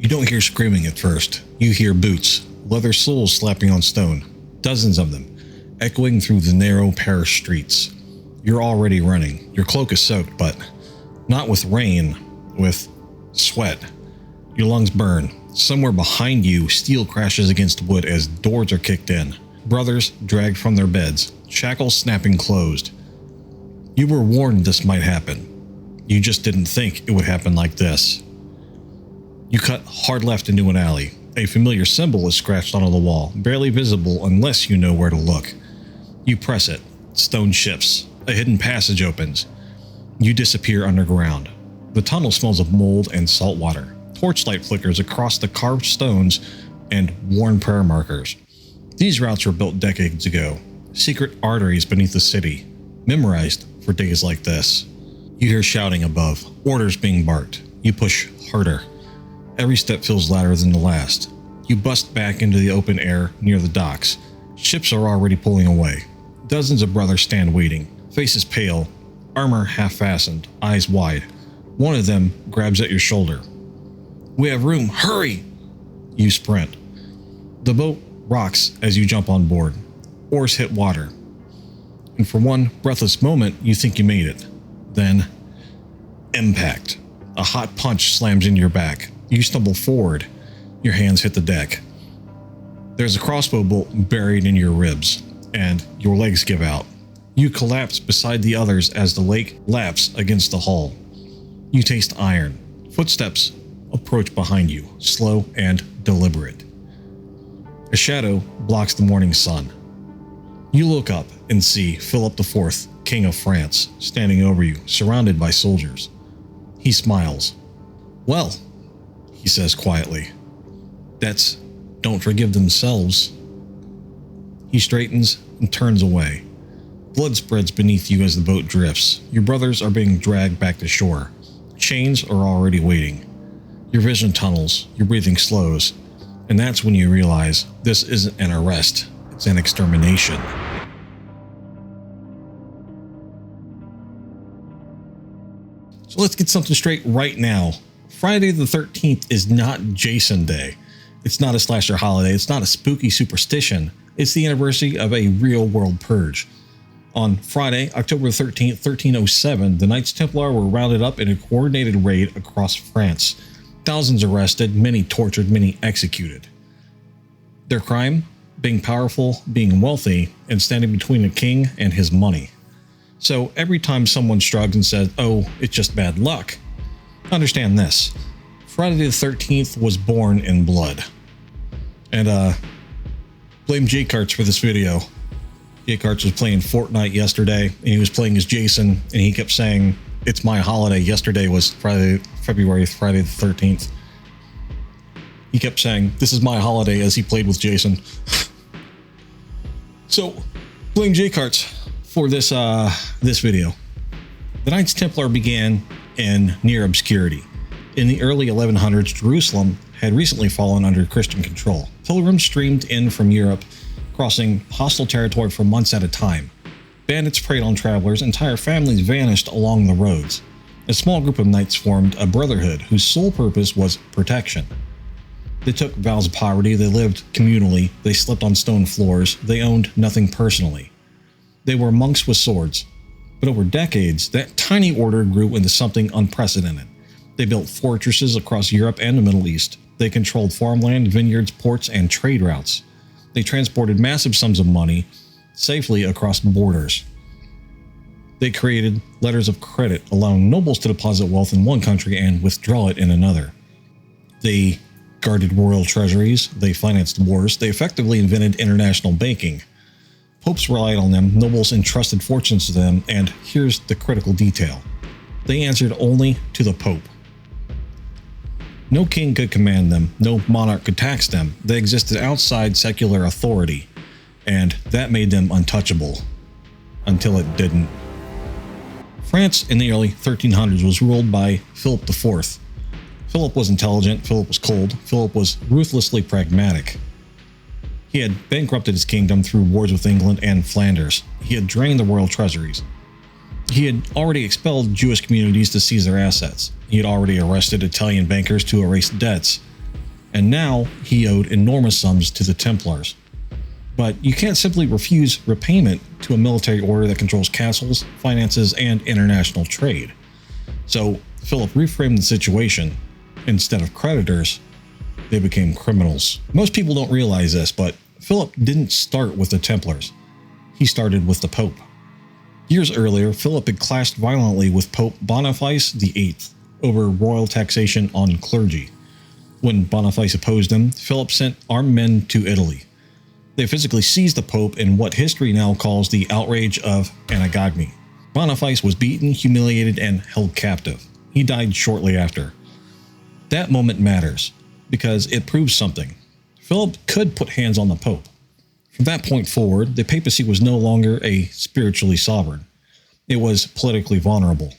You don't hear screaming at first. You hear boots, leather soles slapping on stone, dozens of them, echoing through the narrow parish streets. You're already running. Your cloak is soaked, but not with rain, with sweat. Your lungs burn. Somewhere behind you, steel crashes against wood as doors are kicked in. Brothers dragged from their beds, shackles snapping closed. You were warned this might happen. You just didn't think it would happen like this. You cut hard left into an alley. A familiar symbol is scratched onto the wall, barely visible unless you know where to look. You press it. Stone shifts. A hidden passage opens. You disappear underground. The tunnel smells of mold and salt water. Torchlight flickers across the carved stones and worn prayer markers. These routes were built decades ago. Secret arteries beneath the city, memorized for days like this. You hear shouting above, orders being barked. You push harder. Every step feels louder than the last. You bust back into the open air near the docks. Ships are already pulling away. Dozens of brothers stand waiting, faces pale, armor half-fastened, eyes wide. One of them grabs at your shoulder. "We have room, hurry!" You sprint. The boat rocks as you jump on board. Oars hit water. And for one breathless moment, you think you made it. Then, impact. A hot punch slams into your back. You stumble forward. Your hands hit the deck. There's a crossbow bolt buried in your ribs, and your legs give out. You collapse beside the others as the lake laps against the hull. You taste iron. Footsteps approach behind you, slow and deliberate. A shadow blocks the morning sun. You look up and see Philip IV, King of France, standing over you, surrounded by soldiers. He smiles. "Well," he says quietly, "that's don't forgive themselves." He straightens and turns away. Blood spreads beneath you as the boat drifts. Your brothers are being dragged back to shore. Chains are already waiting. Your vision tunnels, your breathing slows, and that's when you realize this isn't an arrest, it's an extermination. So let's get something straight right now. Friday the 13th is not Jason Day. It's not a slasher holiday. It's not a spooky superstition. It's the anniversary of a real-world purge. On Friday, October 13th, 1307, the Knights Templar were rounded up in a coordinated raid across France. Thousands arrested, many tortured, many executed. Their crime? Being powerful, being wealthy, and standing between a king and his money. So every time someone shrugs and says, "Oh, it's just bad luck," understand this. Friday the 13th was born in blood. And blame J-Karts for this video. J-Karts was playing Fortnite yesterday, and he was playing as Jason, and he kept saying, "It's my holiday." Yesterday was Friday the 13th. He kept saying, "This is my holiday," as he played with Jason. So, blame J-Karts for this video. The Knights Templar began in near obscurity. In the early 1100s, Jerusalem had recently fallen under Christian control. Pilgrims streamed in from Europe, crossing hostile territory for months at a time. Bandits preyed on travelers, entire families vanished along the roads. A small group of knights formed a brotherhood whose sole purpose was protection. They took vows of poverty, they lived communally, they slept on stone floors, they owned nothing personally. They were monks with swords. But over decades, that tiny order grew into something unprecedented. They built fortresses across Europe and the Middle East. They controlled farmland, vineyards, ports, and trade routes. They transported massive sums of money safely across borders. They created letters of credit, allowing nobles to deposit wealth in one country and withdraw it in another. They guarded royal treasuries, they financed wars, they effectively invented international banking. Popes relied on them, nobles entrusted fortunes to them, and here's the critical detail. They answered only to the Pope. No king could command them, no monarch could tax them. They existed outside secular authority, and that made them untouchable. Until it didn't. France in the early 1300s was ruled by Philip IV. Philip was intelligent, Philip was cold, Philip was ruthlessly pragmatic. He had bankrupted his kingdom through wars with England and Flanders. He had drained the royal treasuries. He had already expelled Jewish communities to seize their assets. He had already arrested Italian bankers to erase debts. and now he owed enormous sums to the Templars. But you can't simply refuse repayment to a military order that controls castles, finances, and international trade. So Philip reframed the situation. Instead of creditors, they became criminals. Most people don't realize this, but Philip didn't start with the Templars. He started with the Pope. Years earlier, Philip had clashed violently with Pope Boniface VIII over royal taxation on clergy. When Boniface opposed him, Philip sent armed men to Italy. They physically seized the Pope in what history now calls the outrage of Anagagni. Boniface was beaten, humiliated, and held captive. He died shortly after. That moment matters, because it proves something. Philip could put hands on the Pope. From that point forward, the papacy was no longer a spiritually sovereign. It was politically vulnerable.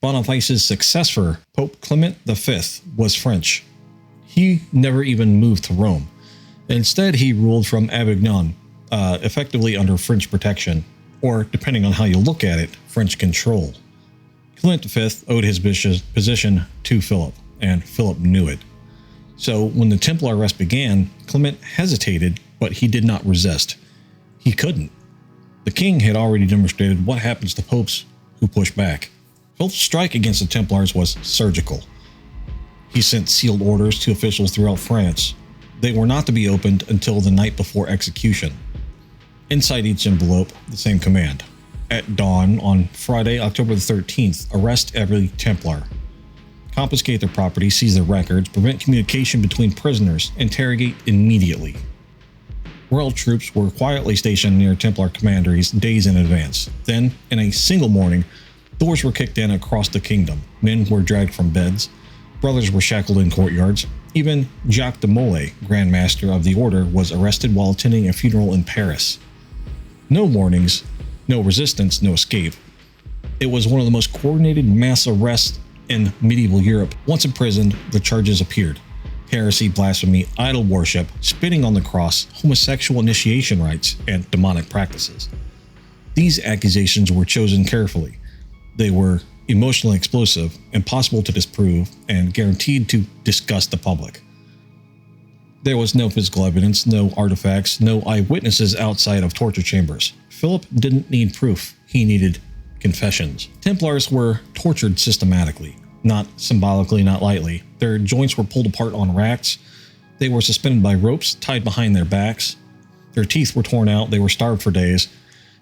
Boniface's successor, Pope Clement V, was French. He never even moved to Rome. Instead, he ruled from Avignon, effectively under French protection, or, depending on how you look at it, French control. Clement V owed his position to Philip, and Philip knew it. So when the Templar arrest began, Clement hesitated, but he did not resist. He couldn't. The king had already demonstrated what happens to popes who push back. Philip's strike against the Templars was surgical. He sent sealed orders to officials throughout France. They were not to be opened until the night before execution. Inside each envelope, the same command. At dawn on Friday, October the 13th, arrest every Templar. Confiscate their property, seize their records, prevent communication between prisoners, interrogate immediately. Royal troops were quietly stationed near Templar commanderies days in advance. Then, in a single morning, doors were kicked in across the kingdom. Men were dragged from beds. Brothers were shackled in courtyards. Even Jacques de Molay, Grand Master of the Order, was arrested while attending a funeral in Paris. No warnings, no resistance, no escape. It was one of the most coordinated mass arrests in medieval Europe. Once imprisoned, the charges appeared: heresy, blasphemy, idol worship, spitting on the cross, homosexual initiation rites, and demonic practices. These accusations were chosen carefully. They were emotionally explosive, impossible to disprove, and guaranteed to disgust the public. There was no physical evidence, no artifacts, no eyewitnesses outside of torture chambers. Philip didn't need proof. He needed confessions. Templars were tortured systematically, not symbolically, not lightly. Their joints were pulled apart on racks. They were suspended by ropes tied behind their backs. Their teeth were torn out. They were starved for days.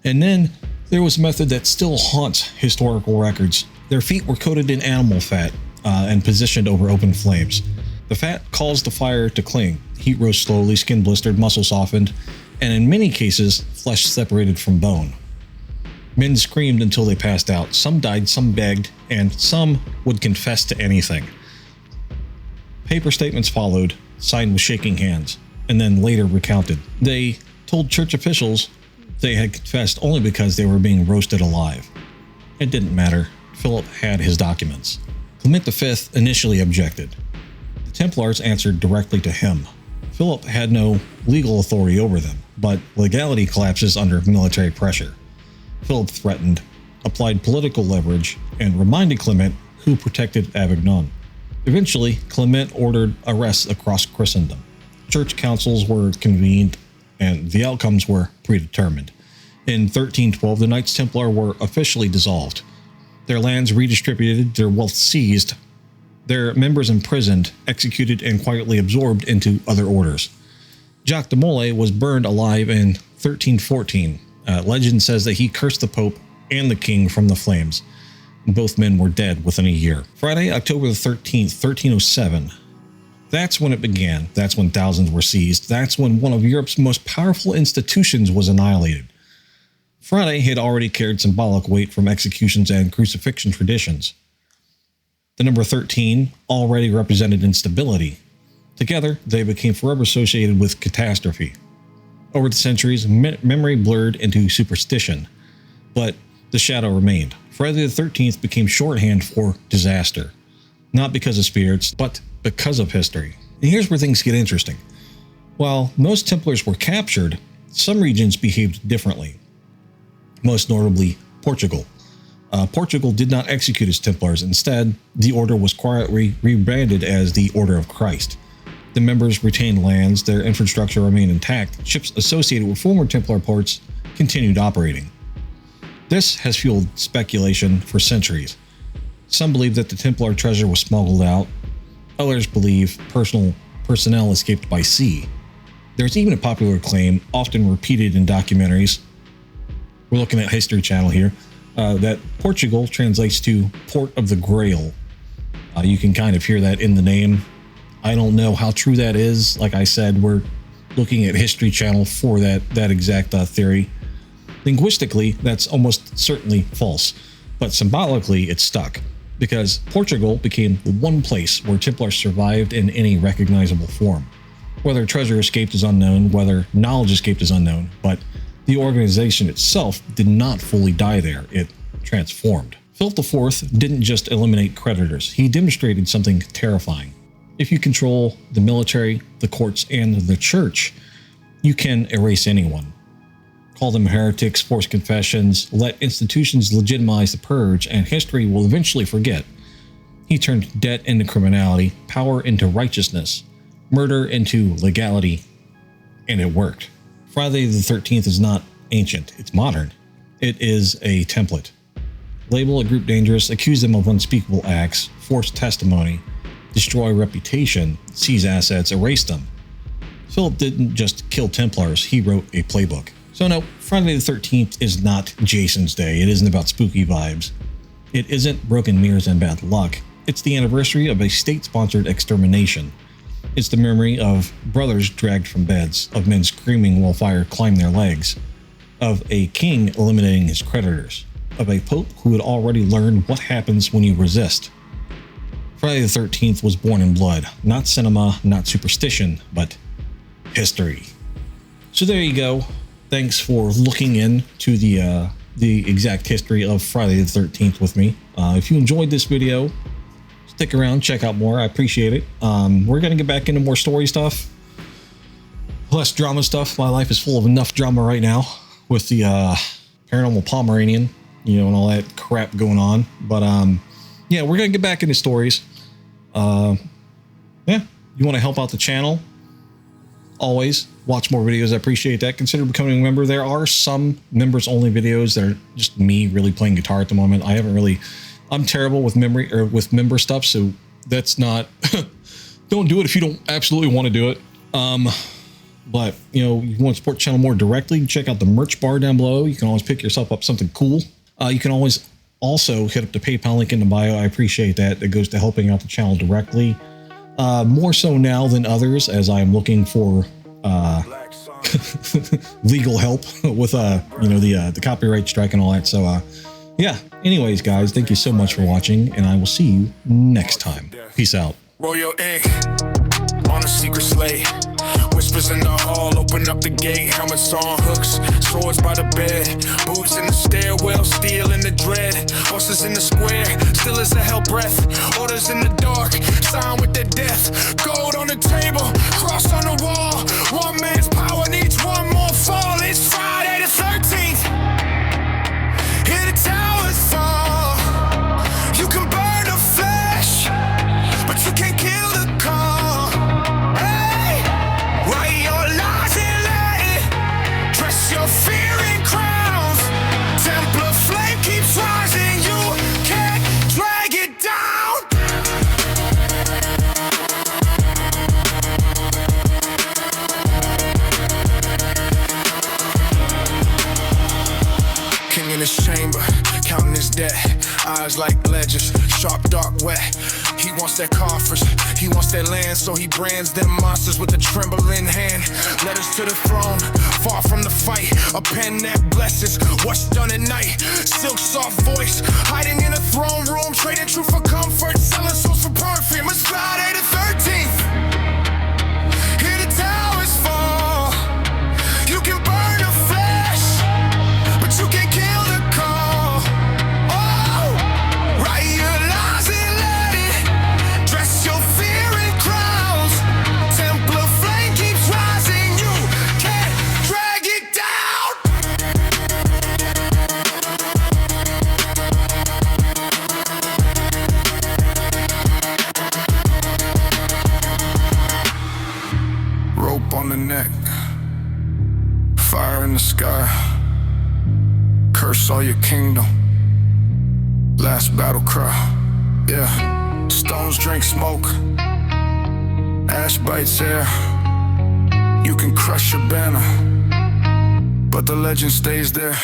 And then there was a method that still haunts historical records. Their feet were coated in animal fat and positioned over open flames. The fat caused the fire to cling. Heat rose slowly, skin blistered, muscle softened, and in many cases, flesh separated from bone. Men screamed until they passed out. Some died, some begged, and some would confess to anything. Paper statements followed, signed with shaking hands, and then later recounted. They told church officials they had confessed only because they were being roasted alive. It didn't matter. Philip had his documents. Clement V initially objected. The Templars answered directly to him. Philip had no legal authority over them, but legality collapses under military pressure. Philip threatened, applied political leverage, and reminded Clement who protected Avignon. Eventually, Clement ordered arrests across Christendom. Church councils were convened, and the outcomes were predetermined. In 1312, the Knights Templar were officially dissolved. Their lands redistributed, their wealth seized, their members imprisoned, executed, and quietly absorbed into other orders. Jacques de Molay was burned alive in 1314. Legend says that he cursed the Pope and the king from the flames. Both men were dead within a year. Friday, October the 13th, 1307. That's when it began. That's when thousands were seized. That's when one of Europe's most powerful institutions was annihilated. Friday had already carried symbolic weight from executions and crucifixion traditions. The number 13 already represented instability. Together, they became forever associated with catastrophe. Over the centuries, memory blurred into superstition, but the shadow remained. Friday the 13th became shorthand for disaster, not because of spirits, but because of history. And here's where things get interesting. While most Templars were captured, some regions behaved differently. Most notably, Portugal. Portugal did not execute its Templars. Instead, the order was quietly rebranded as the Order of Christ. The members retain lands, their infrastructure remained intact, ships associated with former Templar ports continued operating. This has fueled speculation for centuries. Some believe that the Templar treasure was smuggled out. Others believe personnel escaped by sea. There's even a popular claim, often repeated in documentaries, we're looking at History Channel here, that Portugal translates to Port of the Grail. You can kind of hear that in the name. I don't know how true that is. Like I said, we're looking at History Channel for that exact theory. Linguistically, that's almost certainly false, but symbolically it's stuck, because Portugal became the one place where Templars survived in any recognizable form. Whether treasure escaped is unknown, whether knowledge escaped is unknown, but the organization itself did not fully die there, it transformed. Philip IV didn't just eliminate creditors, he demonstrated something terrifying. If you control the military, the courts, and the church, you can erase anyone. Call them heretics, force confessions, let institutions legitimize the purge, and history will eventually forget. He turned debt into criminality, power into righteousness, murder into legality, and it worked. Friday the 13th is not ancient, it's modern. It is a template. Label a group dangerous, accuse them of unspeakable acts, force testimony, destroy reputation, seize assets, erase them. Philip didn't just kill Templars, he wrote a playbook. So no, Friday the 13th is not Jason's Day. It isn't about spooky vibes. It isn't broken mirrors and bad luck. It's the anniversary of a state-sponsored extermination. It's the memory of brothers dragged from beds, of men screaming while fire climbed their legs, of a king eliminating his creditors, of a pope who had already learned what happens when you resist. Friday the 13th was born in blood, not cinema, not superstition, but history. So there you go. Thanks for looking into the exact history of Friday the 13th with me. If you enjoyed this video, stick around, check out more. I appreciate it. We're going to get back into more story stuff. Less drama stuff. My life is full of enough drama right now with the paranormal Pomeranian, and all that crap going on. But yeah, we're going to get back into stories. Yeah, you want to help out the channel? Always watch more videos. I appreciate that. Consider becoming a member. There are some members only videos that are just me really playing guitar at the moment. I'm terrible with member stuff, so that's not don't do it if you don't absolutely want to do it. But you want to support the channel more directly, check out the merch bar down below. You can always pick yourself up something cool. You can always also hit up the PayPal link in the bio. I appreciate that. It goes to helping out the channel directly. More so now than others, as I'm looking for legal help with the copyright strike and all that. So yeah, anyways guys, thank you so much for watching, and I will see you next time. Peace out. Royal ink on a secret slate. Whispers in the hall, open up the gate. Helmets on hooks, swords by the bed. Boots in the stairwell, steel in the dread. Horses in the square, still as a hell breath. Orders in the dark, sign with their death. Gold on the table, cross on the wall. One man's power needs one more fall. It's Friday the 13th. Hear the towers fall. You can burn the flesh, but you can't kill the call. Hey, write your lies in Latin. Dress your fear in crowns. Templar flame keeps rising. You can't drag it down. King in his chamber, counting his debt. Eyes like ledgers, sharp, dark, wet. He wants their coffers, he wants their land, so he brands them monsters with a trembling hand. Letters to the throne, far from the fight. A pen that blesses what's done at night. Silk soft voice, hiding in a throne room, trading truth for comfort, selling souls for perfume. It's Friday the 13th. Hear the towers fall. You can burn the flesh, but you can't kill the call. Oh, write your lies and let it. Dress your fear in crowns. Templar flame keeps rising. You can't drag it down. on the neck, fire in the sky, curse all your kingdom, last battle cry. Yeah, stones drink smoke, ash bites air. You can crush your banner, but the legend stays there.